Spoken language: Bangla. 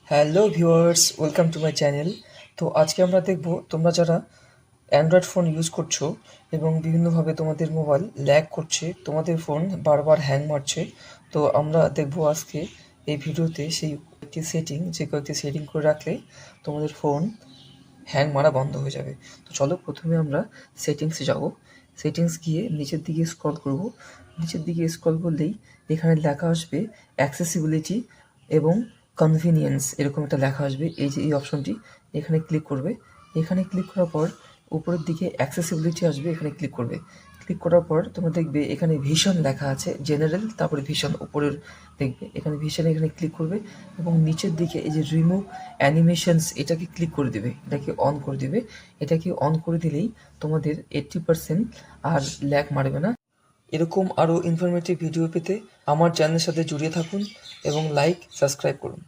Hello viewers, welcome to my channel. তো আজকে আমরা দেখব তোমরা যারা অ্যান্ড্রয়েড ফোন ইউজ করছো এবং বিভিন্নভাবে তোমাদের মোবাইল ল্যাগ করছে, তোমাদের ফোন বারবার হ্যাং মারছে। তো আমরা দেখব আজকে এই ভিডিওতে সেই কয়েকটি সেটিং করে রাখলে তোমাদের ফোন হ্যাং মারা বন্ধ হয়ে যাবে। তো চলো প্রথমে আমরা সেটিংসে যাব। সেটিংস গিয়ে নিচের দিকে স্ক্রল করব। নিচের দিকে স্ক্রল করলেই এখানে লেখা আসবে অ্যাক্সেসিবিলিটি এবং কনভিনিয়েন্স, এরকম একটা লেখা আসবে। এই যে এই অপশনটি, এখানে ক্লিক করবে। এখানে ক্লিক করার পর উপরের দিকে অ্যাক্সেসিবিলিটি আসবে, এখানে ক্লিক করবে। ক্লিক করার পর তোমরা দেখবে এখানে ভিশন লেখা আছে, জেনারেল, তারপরে ভিশন উপরের দেখবে এখানে ভিশন, এখানে ক্লিক করবে এবং নিচের দিকে এই যে রিমুভ অ্যানিমেশনস, এটাকে ক্লিক করে দেবে, এটাকে অন করে দেবে। এটাকে অন করে দিলেই তোমাদের 80% আর ল্যাগ মারবে না। এরকম আরও ইনফরমেটিভ ভিডিও পেতে আমার চ্যানেলের সাথে জড়িয়ে থাকুন এবং লাইক সাবস্ক্রাইব করুন।